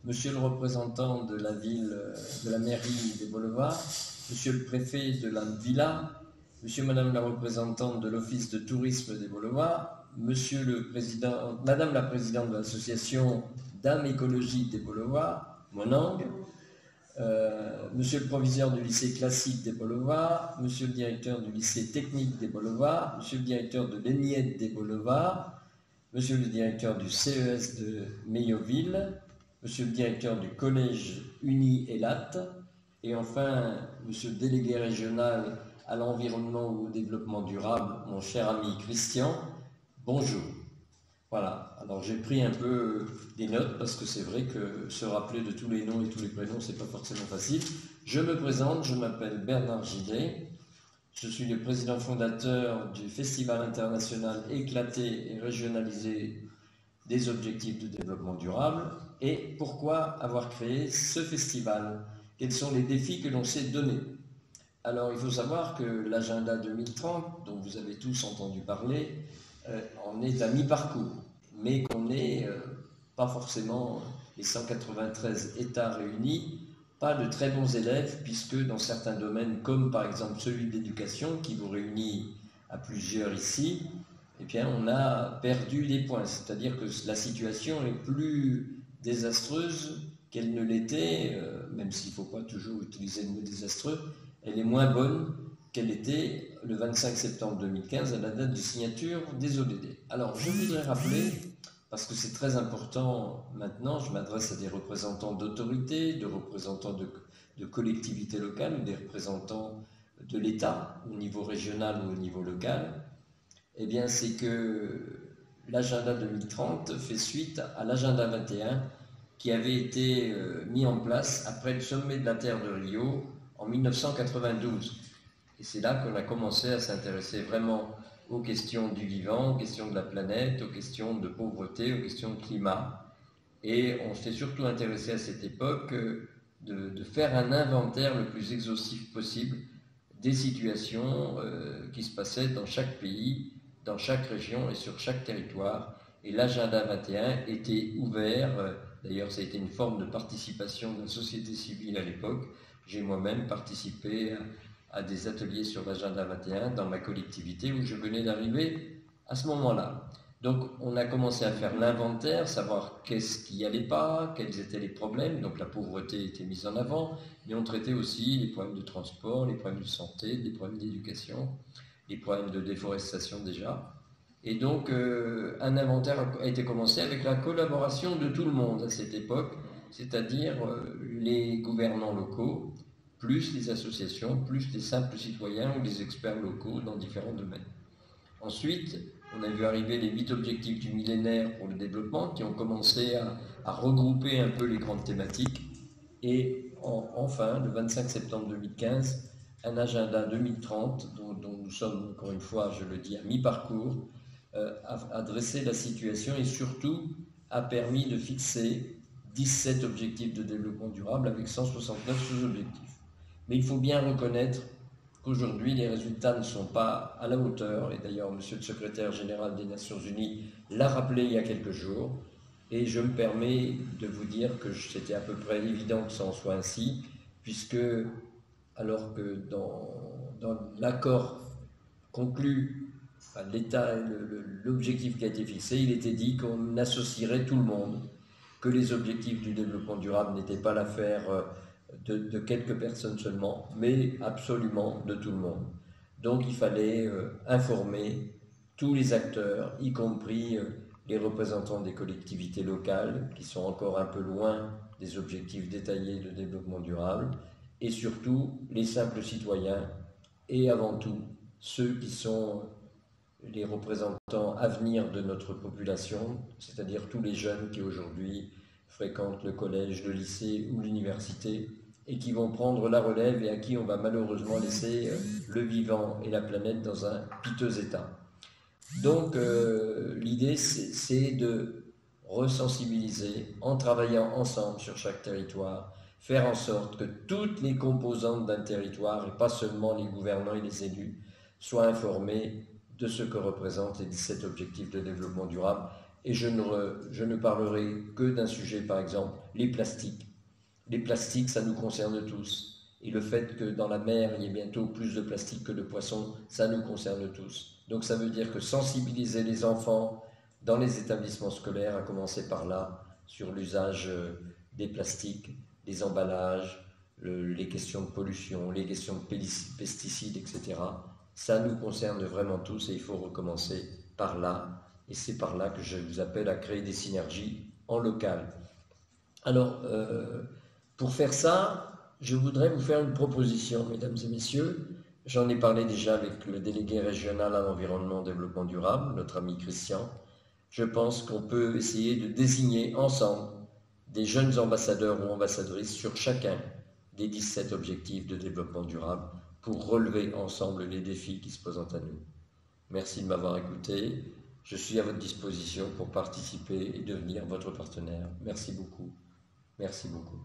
Monsieur le représentant de la ville, de la mairie des Boulevards, Monsieur le préfet de la Villa, Monsieur, Madame la représentante de l'Office de tourisme des Boulevards, Monsieur le président, Madame la présidente de l'association Dames écologiques des Boulevards, Monang, Monsieur le proviseur du lycée classique des Boulevards, Monsieur le directeur du lycée technique des Boulevards, Monsieur le directeur de l'ENIED des Boulevards, Monsieur le directeur du CES de Meilloville, Monsieur le directeur du collège Uni Elat, et enfin Monsieur le délégué régional à l'environnement ou au développement durable, mon cher ami Christian, bonjour. Voilà, alors j'ai pris un peu des notes parce que c'est vrai que se rappeler de tous les noms et tous les prénoms, c'est pas forcément facile. Je me présente, je m'appelle Bernard Gillet, je suis le président fondateur du Festival international éclaté et régionalisé des objectifs de développement durable. Et pourquoi avoir créé ce festival? Quels sont les défis que l'on s'est donnés? Alors il faut savoir que l'agenda 2030, dont vous avez tous entendu parler, en est à mi-parcours, mais qu'on n'est pas forcément les 193 États réunis, pas de très bons élèves, puisque dans certains domaines, comme par exemple celui de l'éducation, qui vous réunit à plusieurs ici, eh bien, on a perdu des points. C'est-à-dire que la situation est plus désastreuse qu'elle ne l'était, même s'il ne faut pas toujours utiliser le mot désastreux, elle est moins bonne qu'elle était le 25 septembre 2015 à la date de signature des ODD. Alors, je voudrais rappeler, parce que c'est très important maintenant, je m'adresse à des représentants d'autorités, de représentants de collectivités locales ou des représentants de l'État au niveau régional ou au niveau local, eh bien, c'est que l'agenda 2030 fait suite à l'agenda 21 qui avait été mis en place après le sommet de la Terre de Rio en 1992. Et c'est là qu'on a commencé à s'intéresser vraiment aux questions du vivant, aux questions de la planète, aux questions de pauvreté, aux questions de climat. Et on s'est surtout intéressé à cette époque de faire un inventaire le plus exhaustif possible des situations qui se passaient dans chaque pays, dans chaque région et sur chaque territoire. Et l'agenda 21 était ouvert, d'ailleurs ça a été une forme de participation de la société civile à l'époque. J'ai moi-même participé à des ateliers sur l'agenda 21 dans ma collectivité où je venais d'arriver à ce moment-là. Donc on a commencé à faire l'inventaire, savoir qu'est-ce qui n'allait pas, quels étaient les problèmes. Donc la pauvreté était mise en avant, mais on traitait aussi les problèmes de transport, les problèmes de santé, les problèmes d'éducation, les problèmes de déforestation déjà. Et donc un inventaire a été commencé avec la collaboration de tout le monde à cette époque, c'est-à-dire les gouvernants locaux, plus les associations, plus les simples citoyens ou les experts locaux dans différents domaines. Ensuite, on a vu arriver les 8 objectifs du millénaire pour le développement qui ont commencé à regrouper un peu les grandes thématiques. Et enfin, le 25 septembre 2015, un agenda 2030 dont nous sommes, encore une fois, je le dis, à mi-parcours, a dressé la situation et surtout a permis de fixer 17 objectifs de développement durable avec 169 sous-objectifs. Mais il faut bien reconnaître qu'aujourd'hui, les résultats ne sont pas à la hauteur. Et d'ailleurs, Monsieur le secrétaire général des Nations Unies l'a rappelé il y a quelques jours. Et je me permets de vous dire que c'était à peu près évident que ça en soit ainsi, puisque alors que dans l'accord conclu, enfin, l'État, l'objectif qui a été fixé, il était dit qu'on associerait tout le monde, que les objectifs du développement durable n'étaient pas l'affaire de quelques personnes seulement, mais absolument de tout le monde. Donc il fallait informer tous les acteurs, y compris les représentants des collectivités locales, qui sont encore un peu loin des objectifs détaillés de développement durable, et surtout les simples citoyens, et avant tout ceux qui sont les représentants à venir de notre population, c'est-à-dire tous les jeunes qui aujourd'hui fréquentent le collège, le lycée ou l'université, et qui vont prendre la relève et à qui on va malheureusement laisser le vivant et la planète dans un piteux état. Donc l'idée c'est de resensibiliser en travaillant ensemble sur chaque territoire, faire en sorte que toutes les composantes d'un territoire, et pas seulement les gouvernants et les élus, soient informées de ce que représentent les 17 objectifs de développement durable et je ne parlerai que d'un sujet, par exemple, les plastiques. Les plastiques, ça nous concerne tous. Et le fait que dans la mer, il y ait bientôt plus de plastique que de poissons, ça nous concerne tous. Donc ça veut dire que sensibiliser les enfants dans les établissements scolaires, à commencer par là, sur l'usage des plastiques, des emballages, les questions de pollution, les questions de pesticides, etc. Ça nous concerne vraiment tous et il faut recommencer par là. Et c'est par là que je vous appelle à créer des synergies en local. Alors, pour faire ça, je voudrais vous faire une proposition, mesdames et messieurs. J'en ai parlé déjà avec le délégué régional à l'environnement et au développement durable, notre ami Christian. Je pense qu'on peut essayer de désigner ensemble des jeunes ambassadeurs ou ambassadrices sur chacun des 17 objectifs de développement durable pour relever ensemble les défis qui se présentent à nous. Merci de m'avoir écouté. Je suis à votre disposition pour participer et devenir votre partenaire. Merci beaucoup. Merci beaucoup.